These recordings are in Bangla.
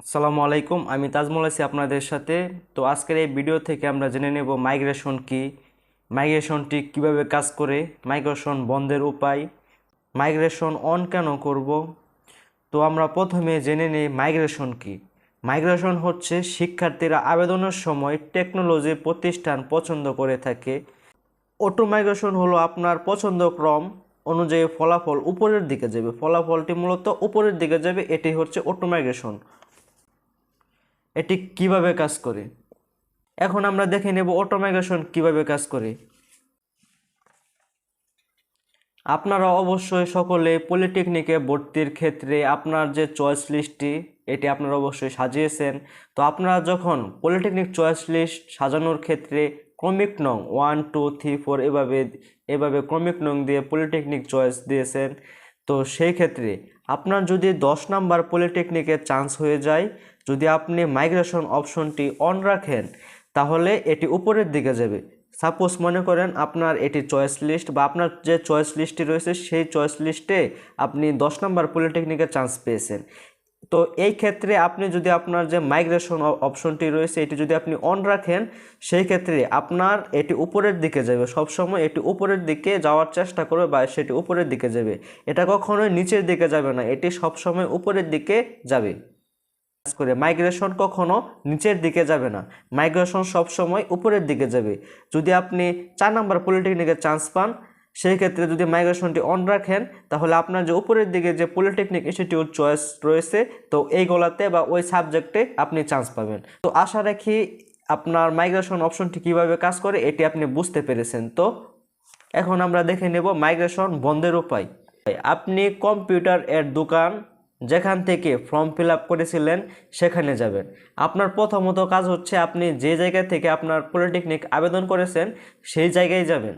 আসসালামু আলাইকুম, আমি তাজমুল আছি আপনাদের সাথে। তো আজকের এই ভিডিও থেকে আমরা জেনে নেব মাইগ্রেশন কি, মাইগ্রেশনটি কিভাবে কাজ করে, মাইগ্রেশন বন্ধের উপায়, মাইগ্রেশন অন কেন করব। তো আমরা প্রথমে জেনে নিই মাইগ্রেশন কি। মাইগ্রেশন হচ্ছে শিক্ষার্থীরা আবেদনের সময় টেকনোলজি প্রতিষ্ঠান পছন্দ করে থাকে। অটো মাইগ্রেশন হলো আপনার পছন্দক্রম অনুযায়ী ফলাফল উপরের দিকে যাবে, ফলাফলটি মূলত উপরের দিকে যাবে, এটি হচ্ছে অটো মাইগ্রেশন। এটি কিভাবে কাজ করে এখন আমরা দেখে নেব অটো মাইগ্রেশন কিভাবে কাজ করে। আপনারা অবশ্যই সকলে পলিটেকনিকে ভর্তির ক্ষেত্রে আপনার যে চয়েস লিস্টটি এটি আপনারা অবশ্যই সাজিয়েছেন। তো আপনারা যখন পলিটেকনিক চয়েস লিস্ট সাজানোর ক্ষেত্রে ক্রমিক নং 1 2 3 4 এভাবে ক্রমিক নং দিয়ে পলিটেকনিক চয়েস দিয়েছেন। তো সেই ক্ষেত্রে আপনার যদি 10 নাম্বার পলিটেকনিকের চান্স হয়ে যায়, যদি আপনি মাইগ্রেশন অপশনটি অন রাখেন তাহলে এটি উপরের দিকে যাবে। সাপোজ মনে করেন আপনার এটি চয়েস লিস্ট বা আপনার যে চয়েস লিস্টটি রয়েছে সেই চয়েস লিস্টে আপনি 10 নম্বর পলিটেকনিকের চান্স পেয়েছেন। তো এই ক্ষেত্রে আপনি যদি আপনার যে মাইগ্রেশন অপশনটি রয়েছে এটি যদি আপনি অন রাখেন, সেই ক্ষেত্রে আপনার এটি উপরের দিকে যাবে, সবসময় এটি উপরের দিকে যাওয়ার চেষ্টা করবে বা সেটি উপরের দিকে যাবে। এটা কখনোই নিচের দিকে যাবে না, এটি সবসময় উপরের দিকে যাবে। করে মাইগ্রেশন কখনো নিচের দিকে যাবে না, মাইগ্রেশন সব সময় উপরের দিকে যাবে। যদি আপনি 4 নাম্বার পলিটেকনিকের চান্স পান, সেই ক্ষেত্রে যদি মাইগ্রেশনটি অন রাখেন তাহলে আপনার যে উপরের দিকে যে পলিটেকনিক ইনস্টিটিউট চয়েস রয়েছে তো এইগুলাতে বা ওই সাবজেক্টে আপনি চান্স পাবেন। তো আশা রাখি আপনার মাইগ্রেশন অপশনটি কিভাবে কাজ করে এটি আপনি বুঝতে পেরেছেন। তো এখন আমরা দেখে নেব মাইগ্রেশন বন্ধের উপায়। আপনি কম্পিউটার এর দোকান যেখান থেকে ফর্ম ফিল আপ করেছিলেন সেখানে যাবেন। আপনার প্রথমত কাজ হচ্ছে আপনি যে জায়গা থেকে আপনার পলিটেকনিক আবেদন করেছেন সেই জায়গায় যাবেন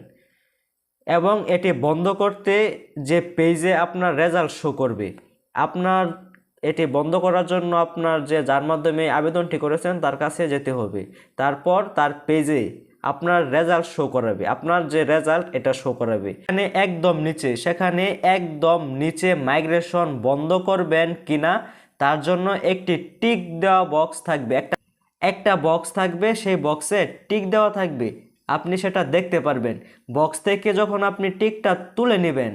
এবং এটি বন্ধ করতে যে পেজে আপনার রেজাল্ট শো করবে, আপনার এটি বন্ধ করার জন্য আপনার যার মাধ্যমে আবেদনটি করেছেন তার কাছে যেতে হবে। তারপর তার পেজে আপনার রেজাল্ট শো করাবে, আপনার যে রেজাল্ট এটা শো করাবে। সেখানে একদম নিচে মাইগ্রেশন বন্ধ করবেন কিনা তার জন্য একটি টিক দেওয়া বক্স থাকবে, একটা বক্স থাকবে, সেই বক্সে টিক দেওয়া থাকবে, আপনি সেটা দেখতে পারবেন। বক্স থেকে যখন আপনি টিকটা তুলে নেবেন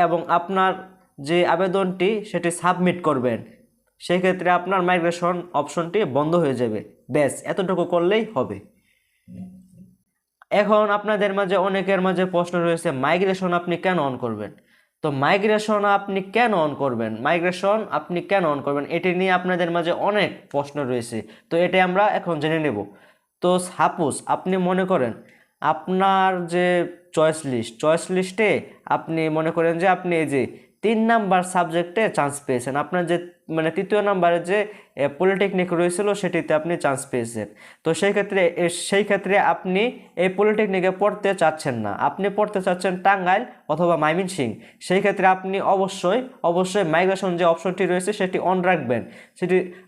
এবং আপনার যে আবেদনটি সেটি সাবমিট করবেন, সেক্ষেত্রে আপনার মাইগ্রেশন অপশনটি বন্ধ হয়ে যাবে। ব্যাস এতটুকু করলেই হবে। এখন আপনাদের মাঝে অনেকের মাঝে প্রশ্ন রয়েছে মাইগ্রেশন আপনি কেন অন করবেন। তো মাইগ্রেশন আপনি কেন অন করবেন এটি নিয়ে আপনাদের মাঝে অনেক প্রশ্ন রয়েছে। তো এটি আমরা এখন জেনে নেব। তো সাপোজ আপনি মনে করেন আপনার যে চয়েস লিস্টে আপনি মনে করেন যে আপনি এই যে 3 নাম্বার সাবজেক্টে চান্স পেয়েছেন, আপনার যে তৃতীয় নাম্বারে যে পলিটেকনিক রয়েছিল সেটিতে আপনি চান্স পেয়েছেন। তো সেই ক্ষেত্রে আপনি এই পলিটেকনিকে পড়তে চাচ্ছেন না, আপনি পড়তে চাচ্ছেন টাঙ্গাইল অথবা ময়মনসিংহ। সেই ক্ষেত্রে আপনি অবশ্যই মাইগ্রেশন যে অপশনটি রয়েছে সেটি অন রাখবেন।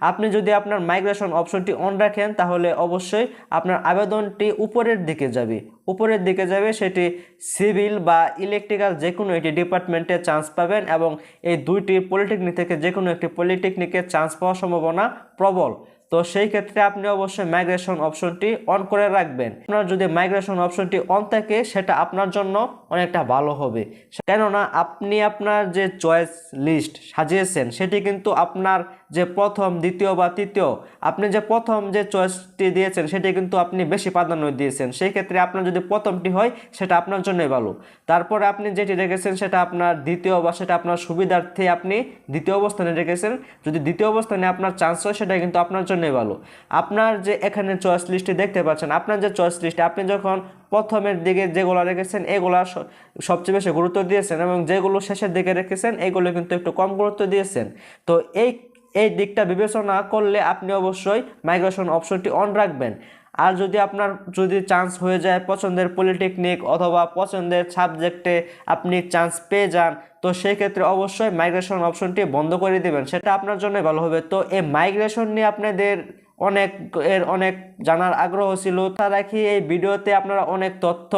আপনি যদি আপনার মাইগ্রেশন অপশনটি অন রাখেন তাহলে অবশ্যই আপনার আবেদনটি উপরের দিকে যাবে, সেটি সিভিল বা ইলেকট্রিক্যাল যে কোনো একটি ডিপার্টমেন্টে চান্স পাবেন এবং এই দুইটি পলিটেকনিক থেকে যে কোনো একটি পলিটেকনিকে চান্স পাওয়ার সম্ভাবনা প্রবল। তো সেই ক্ষেত্রে আপনি অবশ্যই মাইগ্রেশন অপশনটি অন করে রাখবেন। আপনার যদি মাইগ্রেশন অপশনটি অন থাকে সেটা আপনার জন্য অনেকটা ভালো হবে, কেননা আপনি আপনার যে চয়েস লিস্ট সাজিয়েছেন সেটি কিন্তু আপনার যে প্রথম, দ্বিতীয় বা তৃতীয়, আপনি যে প্রথম যে চয়েসটি দিয়েছেন সেটি কিন্তু আপনি বেশি প্রাধান্য দিয়েছেন। সেই ক্ষেত্রে আপনার যদি প্রথমটি হয় সেটা আপনার জন্যই ভালো। তারপরে আপনি যেটি রেখেছেন সেটা আপনার দ্বিতীয় বা সেটা আপনার সুবিধার্থে আপনি দ্বিতীয় অবস্থানে রেখেছেন। যদি দ্বিতীয় অবস্থানে আপনার চান্স হয় সেটা কিন্তু আপনার জন্যই ভালো। আপনার যে এখানে চয়েস লিস্টটি দেখতে পাচ্ছেন, আপনার যে চয়েস লিস্টে আপনি যখন প্রথমের দিকে যেগুলো রেখেছেন এগুলা সবচেয়ে বেশি গুরুত্ব দিয়েছেন এবং যেগুলো শেষের দিকে রেখেছেন এগুলো কিন্তু একটু কম গুরুত্ব দিয়েছেন। তো এই দিকটা বিবেচনা করলে আপনি অবশ্যই মাইগ্রেশন অপশনটি অন রাখবেন। আর যদি চান্স হয়ে যায় পছন্দের পলিটেকনিক অথবা পছন্দের সাবজেক্টে আপনি চান্স পেয়ে যান, তো সেই ক্ষেত্রে অবশ্যই মাইগ্রেশন অপশনটি বন্ধ করে দিবেন, সেটা আপনার জন্য ভালো হবে। তো এই মাইগ্রেশন নিয়ে আপনাদের অনেক জানার আগ্রহ ছিল, তা রাখি এই ভিডিওতে আপনারা অনেক তথ্য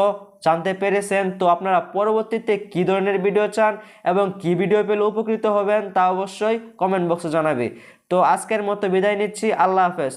জানতে পেরেছেন। তো আপনারা পরবর্তীতে কী ধরনের ভিডিও চান এবং কী ভিডিও পেলে উপকৃত হবেন তা অবশ্যই কমেন্ট বক্সে জানাবে। তো আজকের মতো বিদায় নিচ্ছি, আল্লাহ হাফেজ।